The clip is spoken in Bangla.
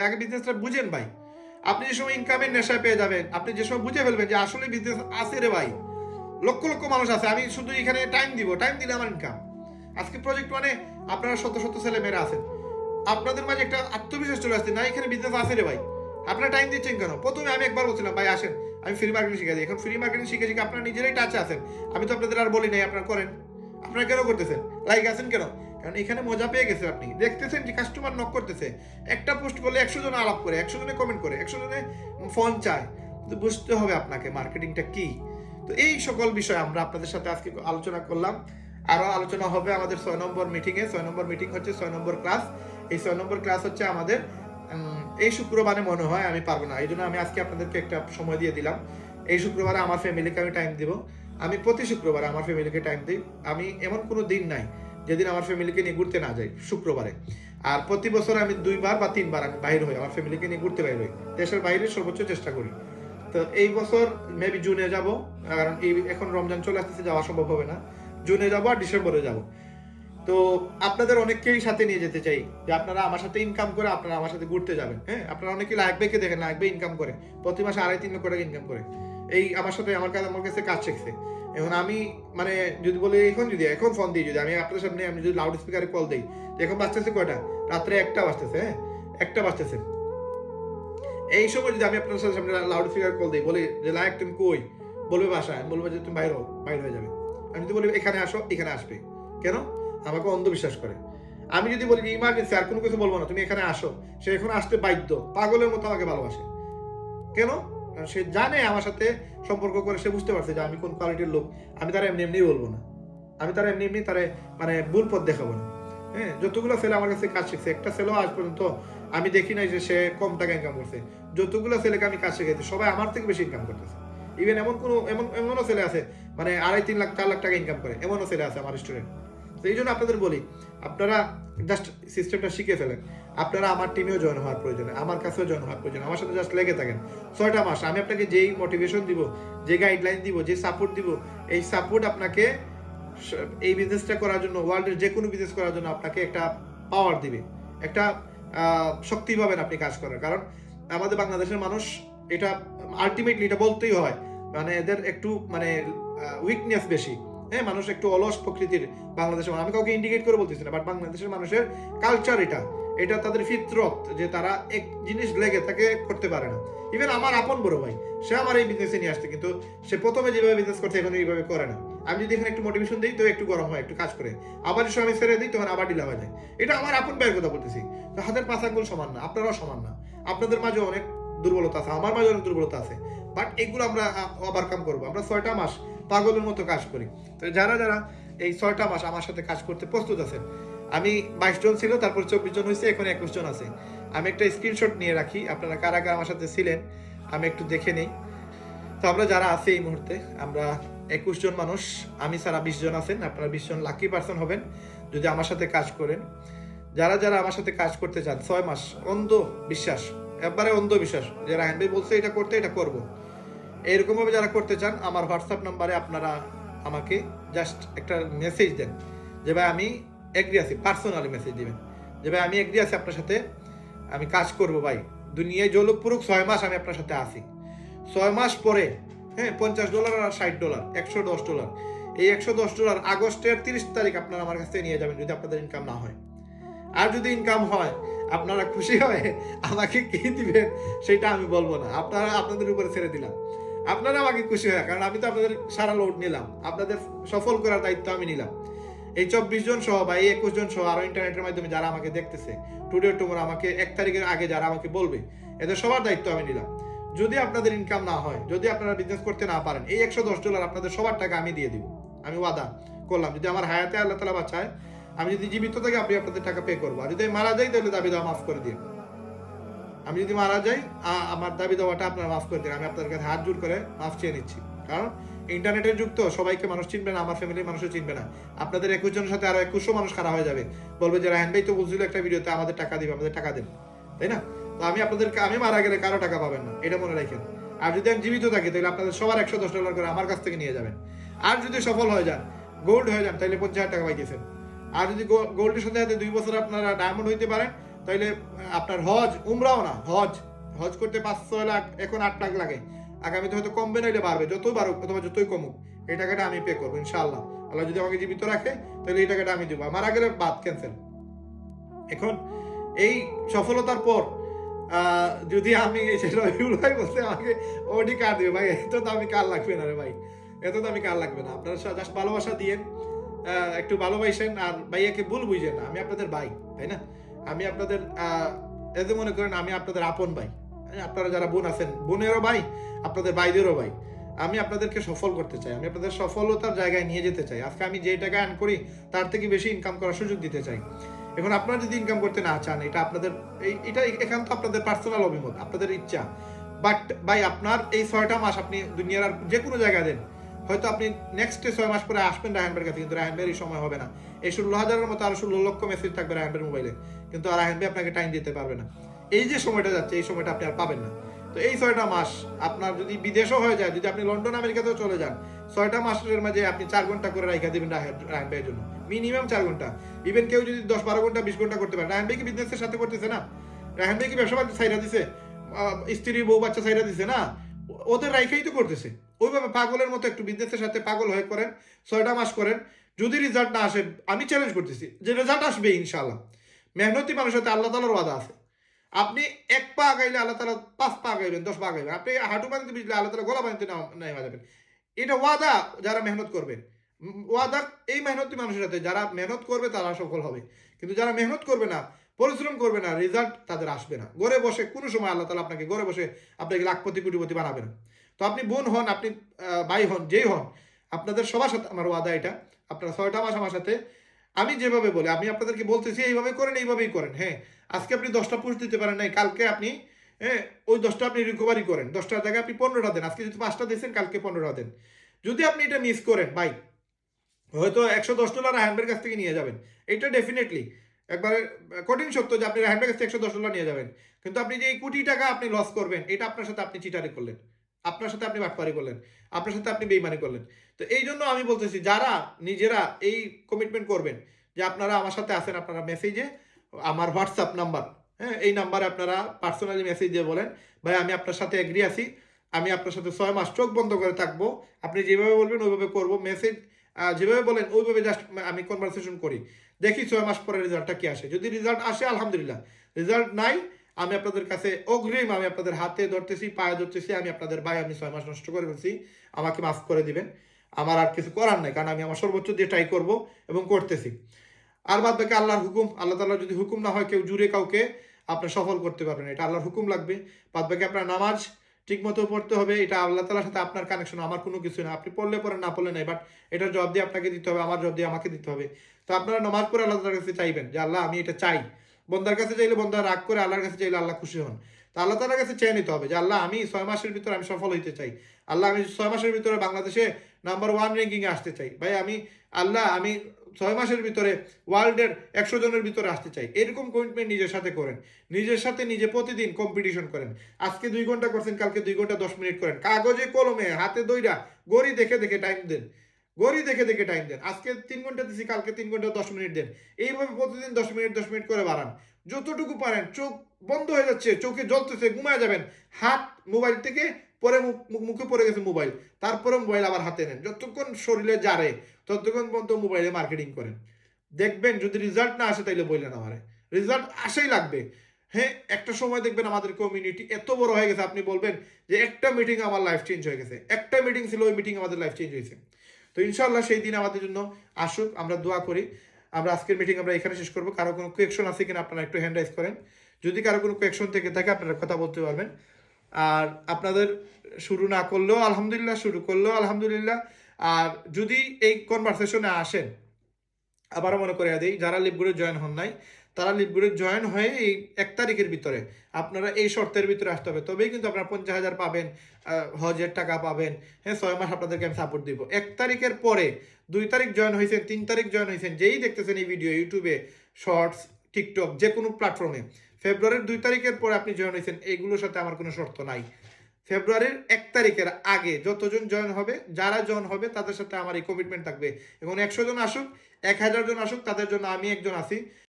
আগে বিজনেসটা বুঝেন ভাই। আপনি যে সময় ইনকামের নেশায় পেয়ে যাবেন, আপনি যে সময় বুঝে ফেলবেন যে আসলে বিজনেস আছে রে ভাই, লক্ষ লক্ষ মানুষ আছে, আমি শুধু এখানে টাইম দিব, টাইম দিলে আমার ইনকাম। আজকে প্রজেক্ট মানে আপনারা শত শত ছেলে মেয়েরা আছেন, আপনাদের মাঝে একটা আত্মবিশ্বাস চলে আসছে, না এখানে বিজনেস আছে রে ভাই। আপনারা টাইম দিচ্ছেন কেন? প্রথমে আমি একবার বলছিলাম ভাই আসেন আমি ফ্রি মার্কেটিং শিখে দিই। এখন ফ্রি মার্কেটিং শিখে শিখে আপনারা নিজেরাই টাচে আছেন, আমি তো আপনাদের আর বলি নাই আপনারা করেন। আপনারা কেন করতেছেন? লাইক আছেন কেন? কারণ এখানে মজা পেয়ে গেছে। আপনি দেখতেছেন যে কাস্টমার নক করতেছে, একটা পোস্ট করলে 100 জন আলাপ করে, 100 জনে কমেন্ট করে, 100 জনে ফোন চায়। তো বুঝতে হবে আপনাকে মার্কেটিংটা কি। তো এই সকল বিষয় আমরা আপনাদের সাথে আজকে আলোচনা করলাম। আরো আলোচনা হবে আমাদের 6 নম্বর মিটিংয়ে। 6 নম্বর মিটিং হচ্ছে 6 নম্বর ক্লাস। এই 6 নম্বর ক্লাস হচ্ছে আমাদের এই শুক্রবারে মনে হয় আমি পারবো না, এই জন্য আমি আজকে আপনাদেরকে একটা সময় দিয়ে দিলাম। এই শুক্রবারে আমার ফ্যামিলিকে আমি টাইম দিব। আমি প্রতি শুক্রবারে আমার ফ্যামিলিকে টাইম দিই। আমি এমন কোনো দিন নাই যেদিন আমার ফ্যামিলিকে নিয়ে ঘুরতে না যাই শুক্রবারে। আর প্রতি বছর আমি 2বার বা 3বার আমি বাইরে হই, আমার ফ্যামিলিকে নিয়ে ঘুরতে বাইরে হই, দেশের বাইরে সর্বোচ্চ চেষ্টা করি। তো এই বছর মেবি জুনে যাব, কারণ এই এখন রমজান চলে আসতেছে, যাওয়া সম্ভব হবে না। জুনে যাব আর ডিসেম্বরে যাব। তো আপনাদের অনেককেই সাথে নিয়ে যেতে চাই, যে আপনারা আমার সাথে ইনকাম করে আপনারা আমার সাথে ঘুরতে যাবেন। হ্যাঁ, আপনারা অনেকেই লাইক বাইকে দেখেন, লাইক বাই ইনকাম করে, প্রতি মাসে 2.5-3 লক্ষ টাকা ইনকাম করে। এই আমার সাথে আমার কাছে কাজ শিখছে। এখন আমি মানে যদি বলি এখন ফোন দিই, যদি আমি আপনাদের সামনে আমি যদি লাউড স্পিকারে কল দিই, এখন বাজতেছে কয়টা? রাত্রে 1টা বাজতেছে। হ্যাঁ, 1টা বাজতেছে। এই সময় যদি আমি আপনার সামনে লাউড স্পিকার কল দিই, বলি যে লাইক তুমি কই, বলবে বাসায়, আমি বলবো যে তুমি বাইরে হয়ে যাবে। আমি যদি বলি এখানে আসো, এখানে আসবে। কেন? আমাকে অন্ধবিশ্বাস করে। আমি যদি বলি যে ইমার্জেন্সি, আর কোনো কিছু বলবো না, তুমি এখানে আসো, সে এখন আসতে বাধ্য, পাগলের মতো আমাকে ভালোবাসে। কেন? কারণ সে জানে আমার সাথে সম্পর্ক করে, সে বুঝতে পারছে যে আমি কোন কোয়ালিটির লোক। আমি তারা এমনি এমনি বলবো না, আমি তারা এমনি এমনি তারা মানে ভুল পথ দেখাবো না। হ্যাঁ, যতগুলো ছেলে আমার কাছে কাজ শিখছে, একটা ছেলেও আজ পর্যন্ত আমি দেখি নাই যে সে কম টাকা ইনকাম করছে। যতগুলো ছেলেকে আমি কাজ শিখাইছি সবাই আমার থেকে বেশি ইনকাম করতেছে। ইভেন এমনও ছেলে আছে মানে 2.5-3 লাখ 4 লাখ টাকা ইনকাম করে, এমনও ছেলে আছে আমার স্টুডেন্ট। তো এই জন্য আপনাদের বলি, আপনারা জাস্ট সিস্টেমটা শিখে ফেলেন। আপনারা আমার টিমেও জয়েন হওয়ার প্রয়োজনে, আমার কাছেও জয়েন হওয়ার প্রয়োজন, আমার সাথে জাস্ট লেগে থাকেন। 6টা মাস আমি আপনাকে যেই মোটিভেশন দিব, যে গাইডলাইন দিব, যে সাপোর্ট দিব, এই সাপোর্ট আপনাকে এই বিজনেসটা করার জন্য, ওয়ার্ল্ডের যে কোনো বিজনেস করার জন্য আপনাকে একটা পাওয়ার দিবে, একটা শক্তি পাবেন আপনি কাজ করার। কারণ আমাদের বাংলাদেশের মানুষ এটা আলটিমেটলি এটা বলতেই হয়, মানে এদের একটু মানে উইকনেস বেশি। হ্যাঁ, মানুষ একটু অলস প্রকৃতির বাংলাদেশের। আমি কাউকে ইন্ডিকেট করে বলতেছি না, বাট বাংলাদেশের মানুষের কালচার এটা তাদের ফিতরত, যে তারা এক জিনিস লেগে থাকে করতে পারে না। ইভেন আমার আপন বড় ভাই, সে আমার এই বিজনেসে নিয়ে আসছে, কিন্তু সে প্রথমে যেভাবে বিজনেস করছে এখন এইভাবে করে না। আমি যদি এখানে একটু মোটিভেশন দিই তো একটু গরম হয়, একটু কাজ করে, আবার যখন আমি ছেড়ে দিই তখন আবার ঢিলা হয়ে যায়। এটা আমার আপন ভাইয়ের কথা বলতেছি। তো হাতের পাঁচ আঙ্গুল সমান না, আপনারাও সমান না। আপনাদের মাঝে অনেক দুর্বলতা আছে, আমার মাঝে অনেক দুর্বলতা আছে, বাট এগুলো আমরা ওভারকাম করবো। আমরা 6টা মাস পাগলের মতো কাজ করি। তো যারা যারা এই 6টা মাস আমার সাথে কাজ করতে প্রস্তুত আছেন, আমি 22 জন ছিল, তারপর 24 জন হয়েছে, এখন 21 জন আছে। আমি একটা স্ক্রিনশট নিয়ে রাখি, আপনারা কারা কারা আমার সাথে ছিলেন আমি একটু দেখে নেই। তো আমরা যারা আছি এই মুহূর্তে, আমরা 21 জন মানুষ, আমি ছাড়া 20 জন আছেন। আপনারা 20 জন লাকি পার্সন হবেন যদি আমার সাথে কাজ করেন। যারা যারা আমার সাথে কাজ করতে চান, 6 মাস অন্ধ বিশ্বাস, একবারে অন্ধ বিশ্বাস যে রায়হান ভাই বলছে এটা করতে, এটা করব, এরকমভাবে যারা করতে চান, আমার হোয়াটসঅ্যাপ নাম্বারে আপনারা আমাকে জাস্ট একটা মেসেজ দেন যে ভাই আমি এগ্রি আছি। পার্সোনালি মেসেজ দিবেন যে ভাই আমি এগ্রি আছি, আপনার সাথে আমি কাজ করব ভাই, দুনিয়ায় জলক পুরুক 6 মাস আমি আপনার সাথে আসি। 6 মাস পরে হ্যাঁ $50 আর $60, $110, এই $110 আগস্টের 30 তারিখ আপনারা আমার কাছ থেকে নিয়ে যাবেন, যদি আপনাদের ইনকাম না হয়। আর যদি ইনকাম হয়, আপনারা খুশি হয়ে আমাকে কি দিবেন সেটা আমি বলবো না, আপনারা আপনাদের উপরে ছেড়ে দিলাম। আপনারা আমাকে খুশি হয়, কারণ আমি তো আপনাদের সারা লোড নিলাম, আপনাদের সফল করার দায়িত্ব আমি নিলাম। এই 24 জন সহ বা এই 21 জন সহ আরো ইন্টারনেটের মাধ্যমে যারা আমাকে দেখতেছে, টুডে টুমোরো আমাকে 1 তারিখের আগে যারা আমাকে বলবে, এদের সবার দায়িত্ব আমি নিলাম। যদি আপনাদের ইনকাম না হয়, যদি আপনারা বিজনেস করতে না পারেন, এই $110 আপনাদের সবার টাকা আমি দিয়ে দিব। আমি ওয়াদা করলাম, যদি আমার হায়াতে আল্লাহ তাআলা বাঁচায়, আমি যদি জীবিত থাকি আমি আপনাদের টাকা পে করবো। আর যদি আমি মারা যাই তাহলে দাবি দেওয়া মাফ করে দিন। আমি যদি মারা যাই, আমার দাবি দেওয়াটা আপনারা মাফ করে দিন। আমি আপনাদের কাছে হাত জোর করে মাফ চেয়ে নিচ্ছি। কারণ ইন্টারনেটের যুগ তো, সবাইকে মানুষ চিনবে না, আমার ফ্যামিলির মানুষও চিনবে না। আপনাদের 21 জনের সাথে আরো 2100 মানুষ খারাপ হয়ে যাবে, বলবে যে রায়হান ভাই তো বলছিল একটা ভিডিওতে আমাদের টাকা দিবে, আমাদের টাকা দেন, তাই না? তো আমি মারা গেলে কারো টাকা পাবেন না, এটা মনে রাখেন। আর যদি আমি জীবিত থাকি তাহলে আপনাদের সবার $110 করে আমার কাছ থেকে নিয়ে যাবেন। আর যদি সফল হয়ে যান, গোল্ড হয়ে যান, তাহলে 50,000 টাকা পাইতেছেন। আর যদি গোল্ডের সাথে সাথে 2 বছর আপনারা ডায়মন্ড হইতে পারেন, তাইলে আপনার হজ উমরাও না, হজ হজ করতে 5-6 লাখ, এখন 8 লাখ লাগে, আগামীতে হয়তো কমবে নাইলে বাড়বে, যতই বাড়ুক অথবা যতই কমুক এই টাকাটা আমি পে করবো ইনশাআল্লাহ। আল্লাহ যদি আমাকে জীবিত রাখে তাহলে এই টাকাটা আমি দেবো, আমার আগের বাদ ক্যান্সেল। এখন এই সফলতার পর যদি আমি রবিউল ভাই বলতে আমাকে ওডি কার দিবে ভাই, এত দামি কার লাগবে না রে ভাই, এত দামি কার লাগবে না। আপনারা জাস্ট ভালোবাসা দিয়েন, একটু ভালোবাসেন, আর ভাইয়াকে ভুল বুঝেন না, আমি আপনাদের ভাই, তাই না? আমি আপনাদের এতে মনে করেন আমি আপনাদের আপন ভাই। আপনারা যারা বোন আছেন বোনেরও ভাই, আপনাদের ভাইদেরও ভাই। আমি আপনাদেরকে সফল করতে চাই, আমি আপনাদের সফলতার জায়গায় নিয়ে যেতে চাই। আজকে আমি যে টাকা আর্ন করি তার থেকে বেশি ইনকাম করার সুযোগ দিতে চাই। এখন আপনারা যদি ইনকাম করতে না চান, এটা আপনাদের এটা এখান তো আপনাদের পার্সোনাল অভিমত, আপনাদের ইচ্ছা। বাট ভাই আপনার এই 6টা মাস আপনি দুনিয়ার আর যে কোনো জায়গায় দেন, হয়তো আপনি নেক্সট 6 মাস পরে আসবেন রায়হান ভাইয়ের কাছে, কিন্তু রায়হান ভাইয়ের এই সময় হবে না। এই 16,000-এর মতো আরো 16 লক্ষ মেসেজ থাকবে রায়হান ভাইয়ের মোবাইলে, কিন্তু আর রায়হান ভাই আপনাকে টাইম দিতে পারবে না। এই যে সময়টা যাচ্ছে এই সময়টা আপনি আর পাবেন না। তো এই 6টা মাস আপনার যদি বিদেশও হয়ে যায়, যদি আপনি লন্ডন আমেরিকাতেও চলে যান, 6টা মাসের মাঝে আপনি 4 ঘন্টা করে রাইখা দিবেন রায়হান ভাইয়ের জন্য, মিনিমাম 4 ঘন্টা। ইভেন কেউ যদি 10-12 ঘন্টা 20 ঘন্টা করতে পারে, রায়হান ভাই কি বিজনেসের সাথে করতেছে না? রায়হান ভাই কি ব্যবসা বাণিজ্য ছাইরা দিছে, স্ত্রী বউ বাচ্চা ছাইরা দিছে না? ওদের রাইখাই তো করতেছে। ওইভাবে পাগলের মতো একটু বিজনেসের সাথে পাগল হয়ে করেন, 6টা মাস করেন। যদি রেজাল্ট না আসে, আমি চ্যালেঞ্জ করতেছি যে রেজাল্ট আসবে ইনশাআল্লাহ। মেহনতি মানুষের সাথে আল্লাহ তাআলার ওয়াদা আছে। আপনি 1 পা আগাইলে আল্লাহ তাআলা 5 পা আগাইবেন, 10 পা আগাইবেন। আপনি হাঁটু বানিতে বুঝলে আল্লাহ তাআলা গলা বানিতে নেমে যাবেন। এটা ওয়াদা যারা মেহনত করবে। ওয়াদা এই মেহনতি মানুষের সাথে, যারা মেহনত করবে তারা সফল হবে। কিন্তু যারা মেহনত করবে না, পরিশ্রম করবে না, রেজাল্ট তাদের আসবে না। ঘরে বসে কোনো সময় আল্লাহ তাআলা আপনাকে ঘরে বসে আপনাকে লাখপতি কোটিপতি বানাবে না। তো আপনি বোন হন, আপনি ভাই হন, যেই হন, আপনাদের সবার সাথে আমার ওয়াদা এটা, আপনারা 6টা মাস আমার সাথে আমি যেভাবে বলি, আমি আপনাদেরকে বলতেছি এইভাবে করেন, এইভাবেই করেন। হ্যাঁ, আজকে আপনি 10টা পুশ দিতে পারেন নাই, কালকে আপনি ওই 10টা আপনি রিকভারি করেন, 10টার জায়গায় আপনি 15টা দেন। আজকে যদি 5টা দিয়েছেন, কালকে 15টা দেন। যদি আপনি এটা মিস করেন ভাই, হয়তো $110 রায়হানের কাছ থেকে নিয়ে যাবেন, এটা ডেফিনেটলি একবারে কঠিন সত্য যে আপনি রায়হানের কাছ থেকে $110 নিয়ে যাবেন, কিন্তু আপনি যে এই কোটি টাকা আপনি লস করবেন, এটা আপনার সাথে আপনি চিটারি করলেন, আপনার সাথে আপনি বাটপারি করলেন, আপনার সাথে আপনি বেইমানি করলেন। তো এই জন্য আমি বলতেছি যারা নিজেরা এই কমিটমেন্ট করবেন যে আপনারা আমার সাথে আছেন, আপনারা মেসেজে আমার হোয়াটসঅ্যাপ নাম্বার, হ্যাঁ এই নাম্বারে আপনারা পার্সোনালি মেসেজ দিয়ে বলেন ভাই আমি আপনার সাথে এগ্রি আছি, আমি আপনার সাথে 6 মাস চোখ বন্ধ করে থাকবো, আপনি যেভাবে বলবেন ওইভাবে করবো, মেসেজ যেভাবে বলেন ওইভাবে জাস্ট আমি কনভারসেশন করি, দেখি 6 মাস পরে রেজাল্টটা কি আসে। যদি রেজাল্ট আসে আলহামদুলিল্লাহ, রেজাল্ট নাই আমি আপনাদের কাছে অগ্রিম, আমি আপনাদের হাতে ধরতেছি, পায়ে ধরতেছি, আমি আপনাদের ভাই, আমি 6 মাস নষ্ট করে ফেলছি, আমাকে মাফ করে দিবেন। আমার আর কিছু করার নাই, কারণ আমি আমার সর্বোচ্চ দিয়ে ট্রাই করবো এবং করতেছি। আর বাদ বাকি আল্লাহর হুকুম, আল্লাহ তাআলার যদি হুকুম না হয় কেউ জুড়ে কাউকে আপনার সফল করতে পারবেন, এটা আল্লাহর হুকুম লাগবে। বাদ বাকি আপনার নামাজ ঠিক মতো পড়তে হবে, এটা আল্লাহ তাআলার সাথে আপনার কানেকশন, আমার কোনো কিছু না। আপনি পড়লে পড়েন, না পড়লে নাই, বাট এটার জবাব দিয়ে আপনাকে দিতে হবে, আমার জবাব দিয়ে আমাকে দিতে হবে। তো আপনারা নামাজ পড়ে আল্লাহ তাআলার কাছে চাইবেন যে আল্লাহ আমি এটা চাই। বন্দার কাছে চাইলে বন্দা রাগ করে, আল্লাহর কাছে চাইলে আল্লাহ খুশি হন। তো আল্লাহ তাআলার কাছে চেয়ে নিতে হবে যে আল্লাহ আমি 6 মাসের ভিতরে আমি সফল হইতে চাই। আল্লাহ আমি 6 মাসের ভিতরে বাংলাদেশে নাম্বার 1 র্যাঙ্কিংয়ে আসতে চাই। ভাই আমি আল্লাহ আমি 6 মাসের ভিতরে ওয়ার্ল্ডের 100 জনের ভিতরে আসতে চাই। এরকম কমিটমেন্ট নিজের সাথে করেন, নিজের সাথে নিজে প্রতিদিন কম্পিটিশন করেন। আজকে 2 ঘন্টা করছেন, কালকে 2 ঘন্টা 10 মিনিট করেন, কাগজে কলমে হাতে দইরা গড়ি দেখে দেখে টাইম দেন, গড়ি দেখে দেখে টাইম দেন। আজকে 3 ঘন্টা দিছি, কালকে 3 ঘন্টা 10 মিনিট দেন। এইভাবে প্রতিদিন 10 মিনিট 10 মিনিট করে বাড়ান, যতটুকু পারেন। চোখ বন্ধ হয়ে যাচ্ছে, চোখে জ্বলতেছে, ঘুমায় যাবেন, হাত মোবাইল থেকে পরে মুখে পড়ে গেছে মোবাইল, তারপরে মোবাইল আবার হাতে নেন, যতক্ষণ শরীরে জারে ততক্ষণ পর্যন্ত মোবাইলে মার্কেটিং করেন। দেখবেন যদি রেজাল্ট না আসে তাইলে বললেন আমারে, রেজাল্ট আসেই লাগবে। হ্যাঁ, একটা সময় দেখবেন আমাদের কমিউনিটি এত বড় হয়ে গেছে, আপনি বলবেন যে একটা মিটিং আমার লাইফ চেঞ্জ হয়ে গেছে, একটা মিটিং ছিল, ওই মিটিং আমাদের লাইফ চেঞ্জ হয়েছে। তো ইনশাআল্লাহ সেই দিন আমাদের জন্য আসুক, আমরা দোয়া করি। আমরা আজকের মিটিং আমরা এখানে শেষ করবো। কারো কোনো কোয়েকশন আছে কিনা আপনারা একটু হ্যান্ড রাইজ করেন, যদি কারো কোনো কোয়েকশন থেকে থাকে আপনারা কথা বলতে পারবেন। আর আপনাদের শুরু না করলেও আলহামদুলিল্লাহ, শুরু করলেও আলহামদুলিল্লাহ। আর যদি এই কনভারসেশনে আসেন, আবারও মনে করে দিই, যারা লিভ গ্রুপে জয়েন হন নাই তারা লিভ গ্রুপে জয়েন হয়ে এই 1 তারিখের ভিতরে আপনারা এই শর্তের ভিতরে আসতে হবে, তবেই কিন্তু আপনারা 50,000 পাবেন, হজের টাকা পাবেন। হ্যাঁ, 6 মাস আপনাদেরকে আমি সাপোর্ট দিব। 1 তারিখের পরে 2 তারিখ জয়েন হয়েছেন, 3 তারিখ জয়েন হয়েছেন, যেই দেখতেছেন এই ভিডিও ইউটিউবে, শর্টস, টিকটক, যে কোনো প্ল্যাটফর্মে, ফেব্রুয়ারির 2 তারিখের পরে আপনি জয়েন হয়েছেন, এইগুলোর সাথে আমার কোনো শর্ত নাই। ফেব্রুয়ারির 1 তারিখের আগে যতজন জয়েন হবে, যারা জয়েন হবে তাদের সাথে আমার এই কমিটমেন্ট থাকবে। এবং 100 জন আসুক, 1000 জন আসুক, তাদের জন্য আমি একজন আছি।